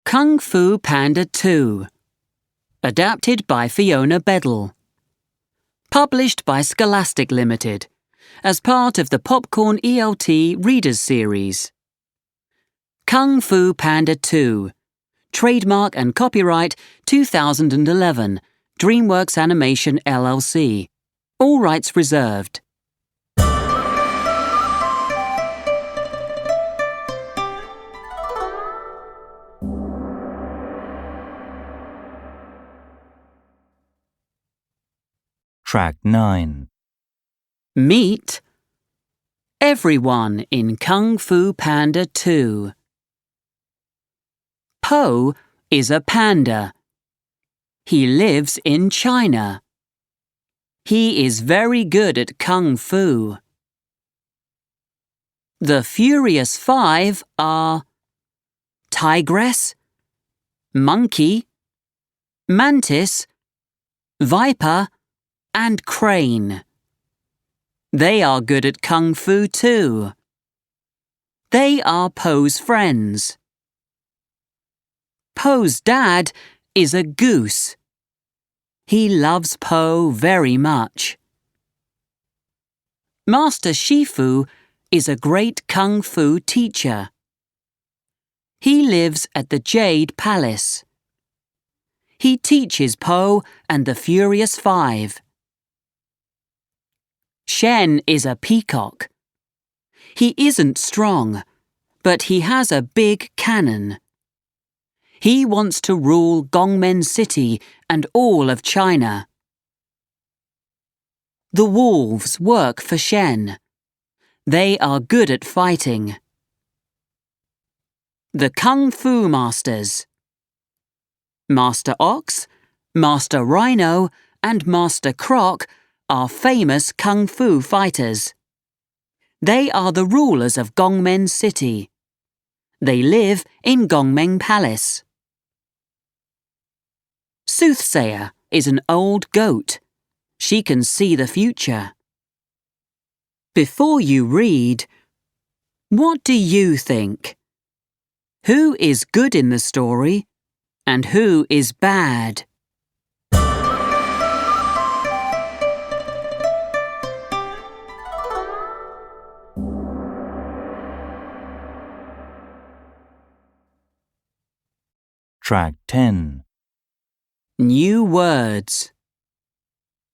Kung Fu Panda 2. Adapted by Fiona Beddle. Published by Scholastic Limited, as part of the Popcorn ELT Readers Series. Kung Fu Panda 2. Trademark and copyright 2011. DreamWorks Animation LLC. All rights reserved. Track 9. Meet everyone in Kung Fu Panda 2. Po is a panda. He lives in China. He is very good at Kung Fu. The Furious Five are Tigress, Monkey, Mantis, Viper, and Crane. They are good at Kung Fu too. They are Po's friends. Po's dad is a goose. He loves Po very much. Master Shifu is a great Kung Fu teacher. He lives at the Jade Palace. He teaches Po and the Furious Five. Shen is a peacock. He isn't strong, but he has a big cannon. He wants to rule Gongmen City and all of China. The wolves work for Shen. They are good at fighting. The Kung Fu Masters. Master Ox, Master Rhino, and Master Croc are famous Kung Fu fighters. They are the rulers of Gongmen City. They live in Gongmen Palace. Soothsayer is an old goat. She can see the future. Before you read, what do you think? Who is good in the story and who is bad? Track 10. New words.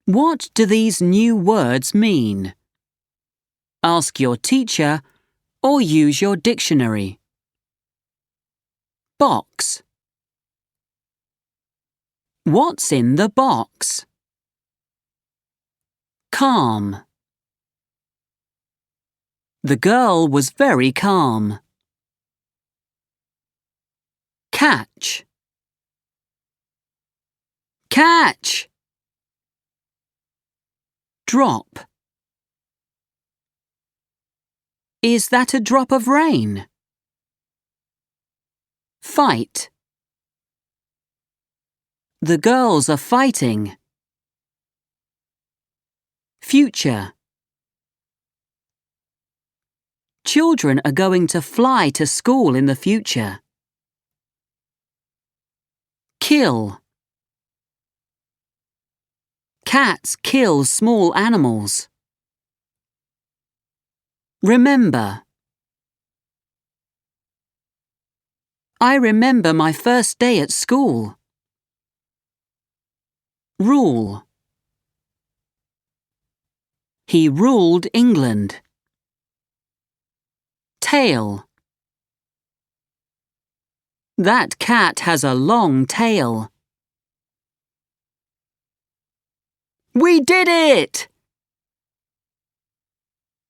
What do these new words mean? Ask your teacher or use your dictionary. Box. What's in the box? Calm. The girl was very calm. Catch. Catch! Drop. Is that a drop of rain? Fight. The girls are fighting. Future. Children are going to fly to school in the future. Kill. Cats kill small animals. Remember. I remember my first day at school. Rule. He ruled England. Tail. That cat has a long tail. We did it!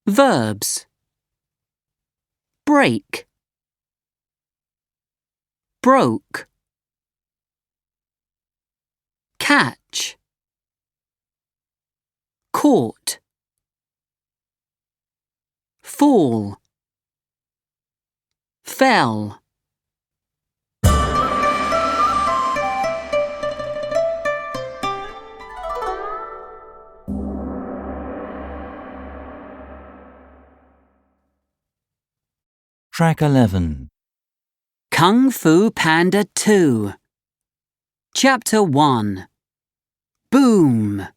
Verbs. Break. Broke. Catch. Caught. Fall. Fell. Track 11. Kung Fu Panda 2. Chapter 1. Boom!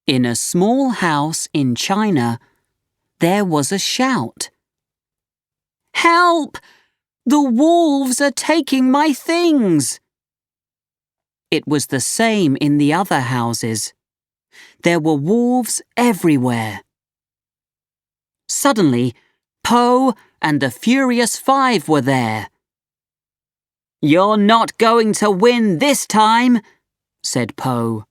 In a small house in China, there was a shout. Help! The wolves are taking my things! It was the same in the other houses. There were wolves everywhere. Suddenly, Po and the Furious Five were there. "You're not going to win this time," said Po.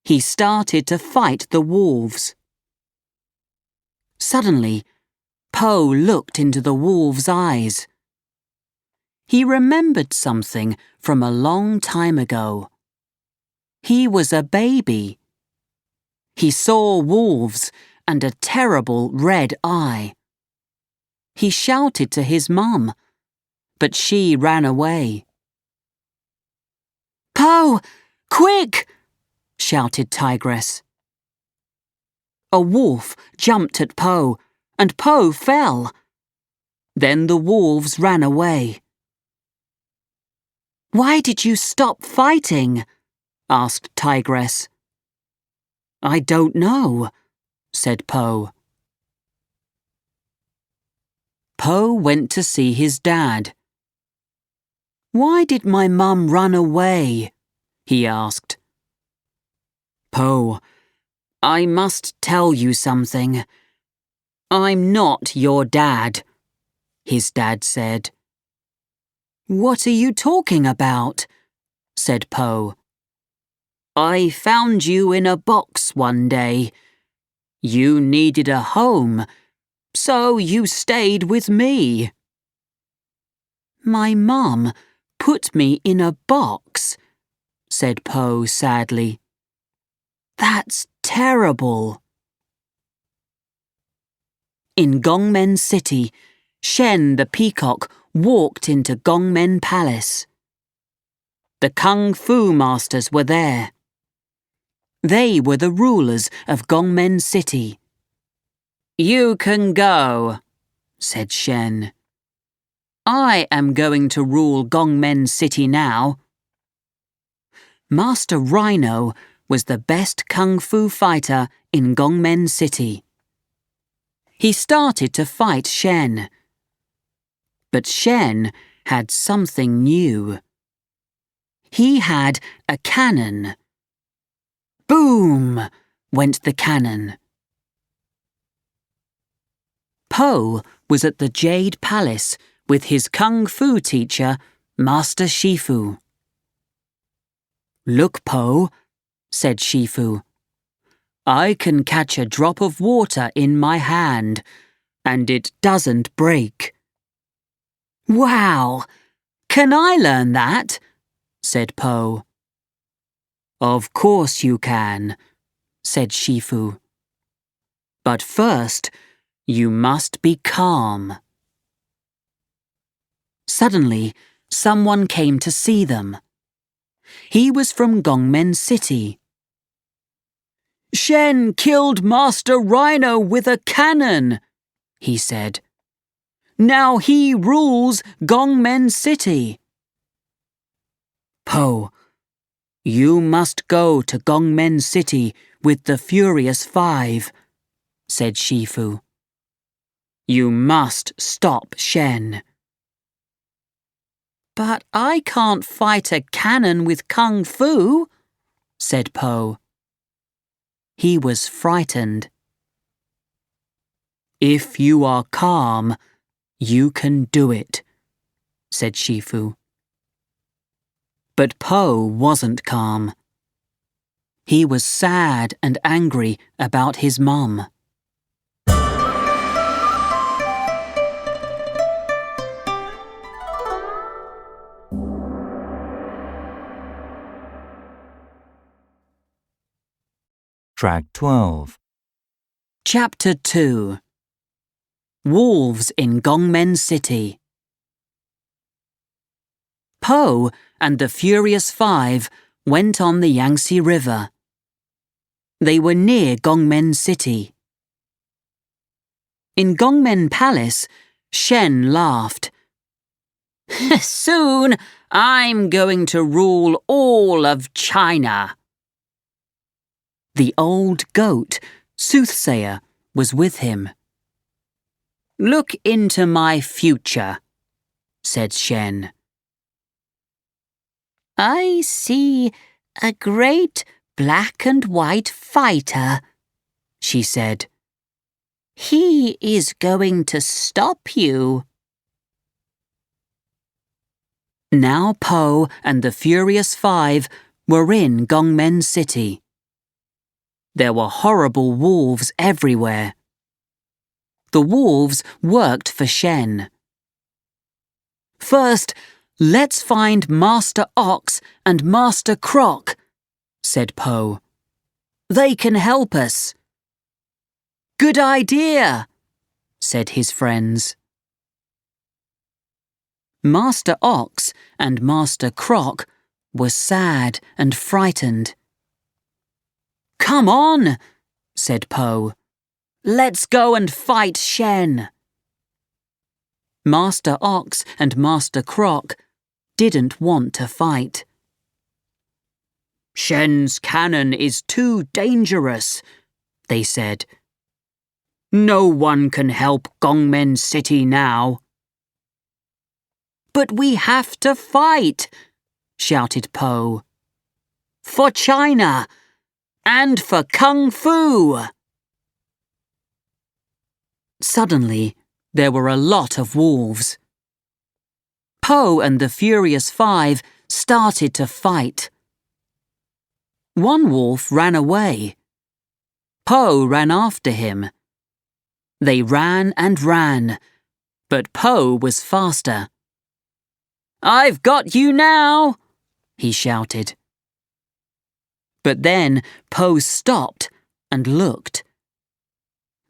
He started to fight the wolves. Suddenly, Po looked into the wolves' eyes. He remembered something from a long time ago. He was a baby. He saw wolves and a terrible red eye. He shouted to his mum, but she ran away. "Po! Quick!" shouted Tigress. A wolf jumped at Po, and Po fell. Then the wolves ran away. "Why did you stop fighting?" asked Tigress. "I don't know," said Po. Po went to see his dad. "Why did my mum run away?" he asked. "Po, I must tell you something. I'm not your dad," his dad said. "What are you talking about?" said Po. "I found you in a box one day. You needed a home, so you stayed with me." "My mum put me in a box," said Po sadly. "That's terrible." In Gongmen City, Shen the peacock walked into Gongmen Palace. The Kung Fu masters were there. They were the rulers of Gongmen City. "You can go," said Shen. "I am going to rule Gongmen City now." Master Rhino was the best Kung Fu fighter in Gongmen City. He started to fight Shen. But Shen had something new. He had a cannon. Boom! Went the cannon. Po was at the Jade Palace with his Kung Fu teacher, Master Shifu. "Look, Po," said Shifu. "I can catch a drop of water in my hand, and it doesn't break." "Wow! Can I learn that?" said Po. "Of course you can," said Shifu. "But first, you must be calm." Suddenly, someone came to see them. He was from Gongmen City. "Shen killed Master Rhino with a cannon," he said. "Now he rules Gongmen City." "Po, you must go to Gongmen City with the Furious Five," said Shifu. "You must stop Shen." "But I can't fight a cannon with Kung Fu," said Po. He was frightened. "If you are calm, you can do it," said Shifu. But Po wasn't calm. He was sad and angry about his mum. Track 12. Chapter 2. Wolves in Gongmen City. Po and the Furious Five went on the Yangtze River. They were near Gongmen City. In Gongmen Palace, Shen laughed. Soon I'm going to rule all of China. The old goat, Soothsayer, was with him. Look into my future, said Shen. I see a great black and white fighter, she said. He is going to stop you. Now Po and the Furious Five were in Gongmen City. There were horrible wolves everywhere. The wolves worked for Shen. First, let's find Master Ox and Master Croc, said Po. They can help us. Good idea, said his friends. Master Ox and Master Croc were sad and frightened. Come on, said Po. Let's go and fight Shen. Master Ox and Master Croc didn't want to fight. Shen's cannon is too dangerous, they said. No one can help Gongmen City now. But we have to fight, shouted Po. For China and for Kung Fu. Suddenly, there were a lot of wolves. Po and the Furious Five started to fight. One wolf ran away. Po ran after him. They ran and ran, but Po was faster. I've got you now, he shouted. But then Po stopped and looked.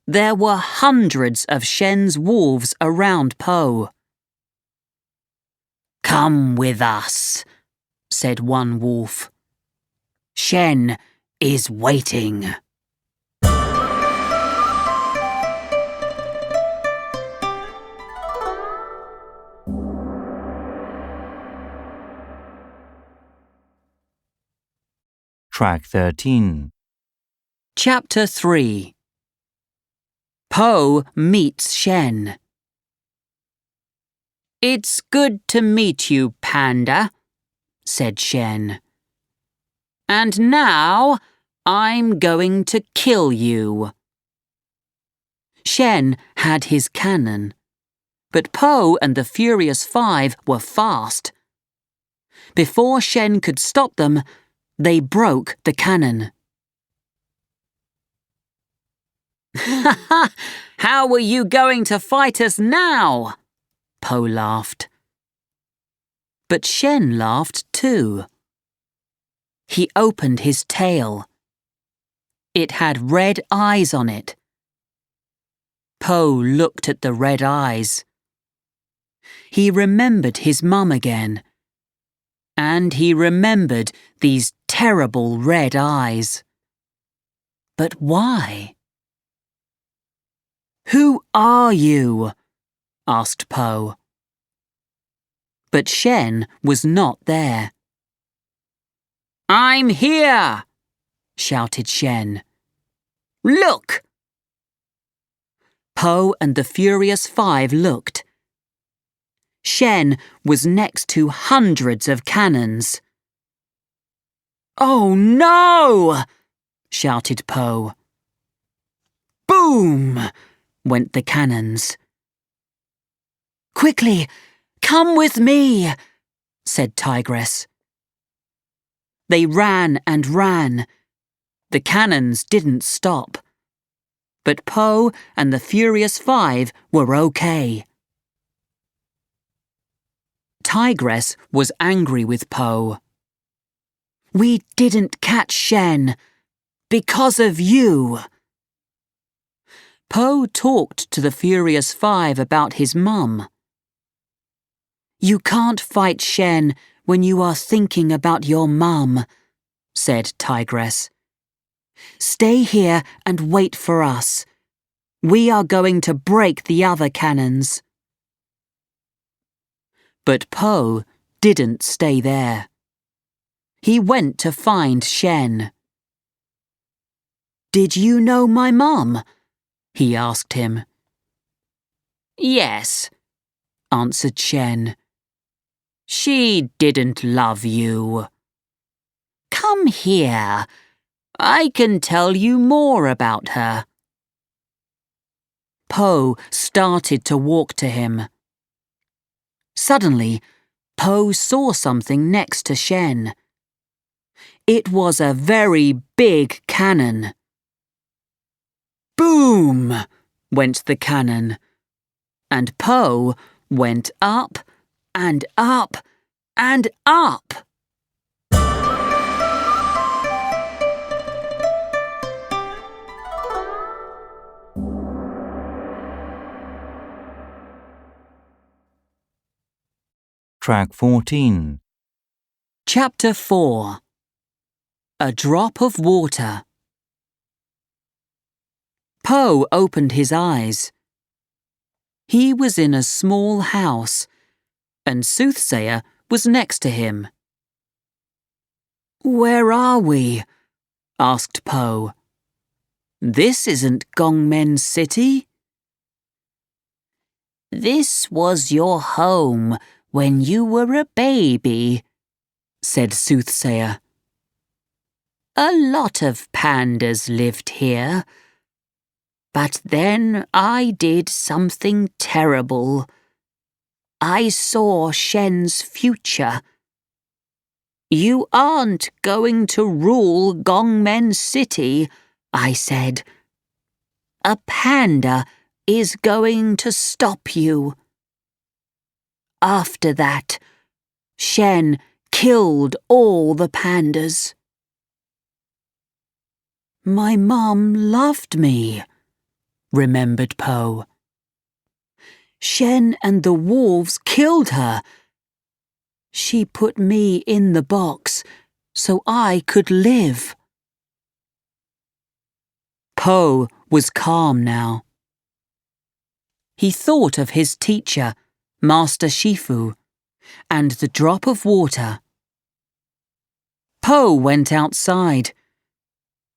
There were hundreds of Shen's wolves around Po. Come with us, said one wolf. Shen is waiting. Track 13. Chapter 3. Po meets Shen. It's good to meet you, Panda, said Shen. And now I'm going to kill you. Shen had his cannon, but Po and the Furious Five were fast. Before Shen could stop them, they broke the cannon. How are you going to fight us now? Po laughed. But Shen laughed too. He opened his tail. It had red eyes on it. Po looked at the red eyes. He remembered his mum again. And he remembered these terrible red eyes. But why? Who are you? Asked Po. But Shen was not there. I'm here, shouted Shen. Look! Po and the Furious Five looked. Shen was next to hundreds of cannons. Oh no! Shouted Po. Boom! Went the cannons. Quickly, come with me, said Tigress. They ran and ran. The cannons didn't stop. But Po and the Furious Five were okay. Tigress was angry with Po. We didn't catch Shen because of you. Po talked to the Furious Five about his mum. You can't fight Shen when you are thinking about your mum, said Tigress. Stay here and wait for us. We are going to break the other cannons. But Po didn't stay there. He went to find Shen. "Did you know my mum?" he asked him. "Yes," answered Shen. "She didn't love you. Come here. I can tell you more about her." Po started to walk to him. Suddenly, Po saw something next to Shen. It was a very big cannon. Boom! Went the cannon, and Po went up and up and up. Track 14. Chapter 4. A Drop of Water. Po opened his eyes. He was in a small house, and Soothsayer was next to him. "Where are we?" asked Po. "This isn't Gongmen City." "This was your home when you were a baby," said Soothsayer. "A lot of pandas lived here. But then I did something terrible. I saw Shen's future. You aren't going to rule Gongmen City, I said. A panda is going to stop you. After that, Shen killed all the pandas. My mum loved me, remembered Po. Shen and the wolves killed her. She put me in the box so I could live. Po was calm now. He thought of his teacher, Master Shifu, and the drop of water. Po went outside.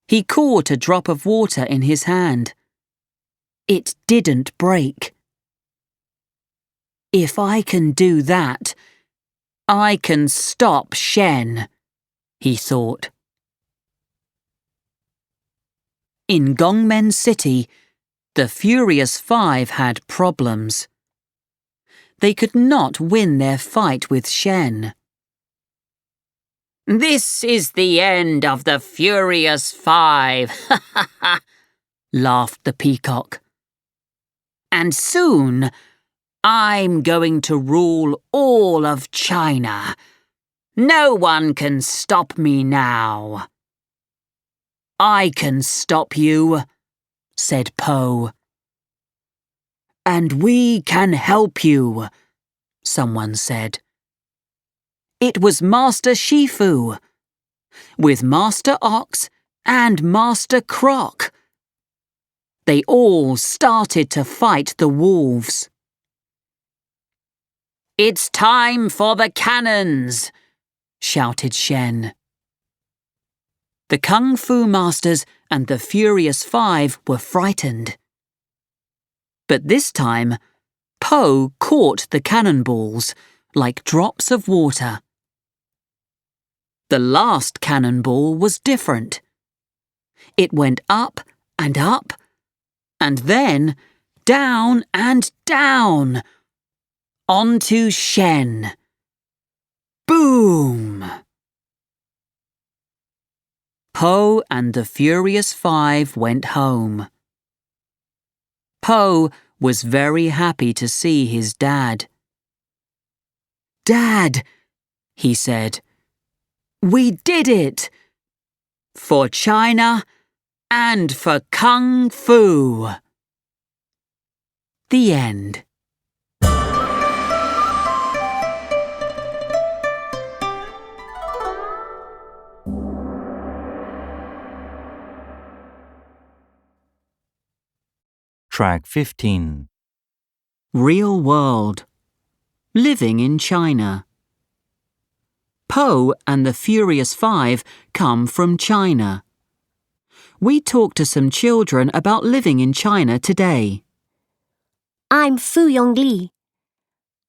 He caught a drop of water in his hand. It didn't break. If I can do that, I can stop Shen, he thought. In Gongmen City, the Furious Five had problems. They could not win their fight with Shen. "This is the end of the Furious Five," laughed the peacock. "And soon I'm going to rule all of China. No one can stop me now." "I can stop you," said Po. "And we can help you," someone said. It was Master Shifu, with Master Ox and Master Croc. They all started to fight the wolves. "It's time for the cannons," shouted Shen. The Kung Fu Masters and the Furious Five were frightened. But this time, Po caught the cannonballs like drops of water. The last cannonball was different. It went up and up, and then down and down, onto Shen. Boom! Po and the Furious Five went home. Po was very happy to see his dad. "Dad," he said, "we did it! For China and for Kung Fu." The end. Track 15. Real world. living in China. Po and the Furious Five come from China. We talked to some children about living in China today. I'm Fu Yongli.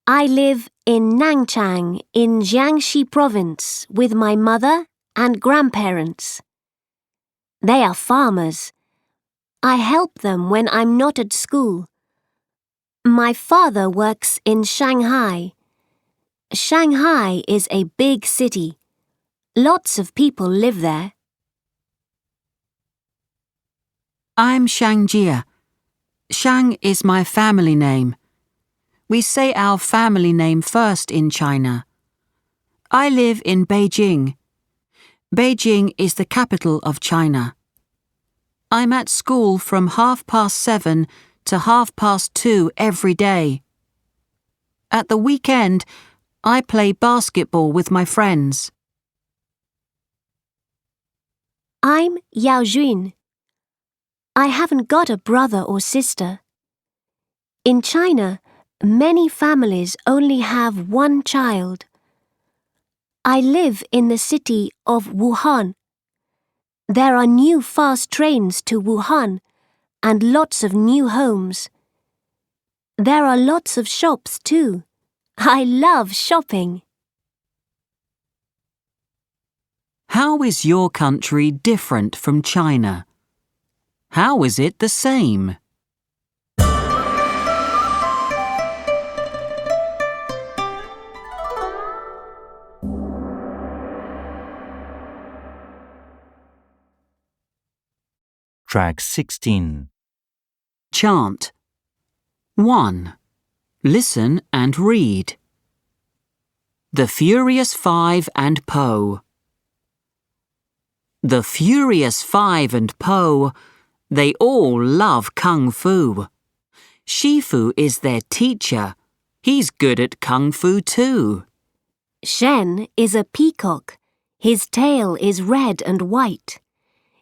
I live in Nanchang in Jiangxi province with my mother and grandparents. They are farmers. I help them when I'm not at school. My father works in Shanghai. Shanghai is a big city. Lots of people live there. I'm Shang Jia. Shang is my family name. We say our family name first in China. I live in Beijing. Beijing is the capital of China. I'm at school from 7:30 to 2:30 every day. At the weekend, I play basketball with my friends. I'm Yao Jun. I haven't got a brother or sister. In China, many families only have one child. I live in the city of Wuhan. There are new fast trains to Wuhan and lots of new homes. There are lots of shops too. I love shopping. How is your country different from China? How is it the same? Track 16. Chant. 1. Listen and read. The Furious Five and Po. The Furious Five and Po, they all love Kung Fu. Shifu is their teacher. He's good at Kung Fu too. Shen is a peacock. His tail is red and white.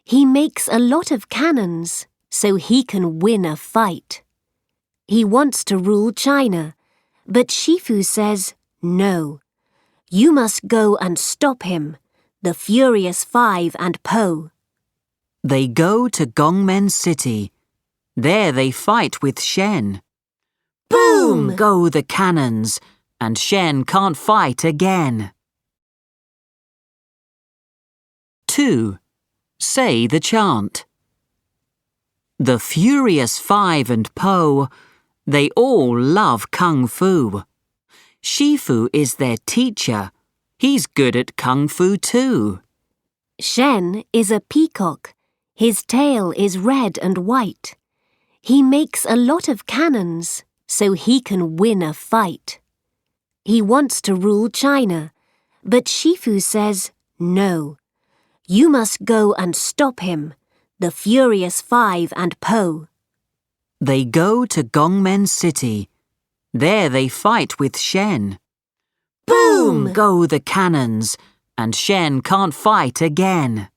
He makes a lot of cannons so he can win a fight. He wants to rule China, but Shifu says, "No. You must go and stop him, the Furious Five and Po." They go to Gongmen City. There they fight with Shen. Boom go the cannons, and Shen can't fight again. 2. Say the chant. The Furious Five and Po, they all love Kung Fu. Shifu is their teacher. He's good at Kung Fu too. Shen is a peacock. His tail is red and white. He makes a lot of cannons so he can win a fight. He wants to rule China, but Shifu says, "No. You must go and stop him, the Furious Five and Po." They go to Gongmen City. There they fight with Shen. Boom go the cannons, and Shen can't fight again.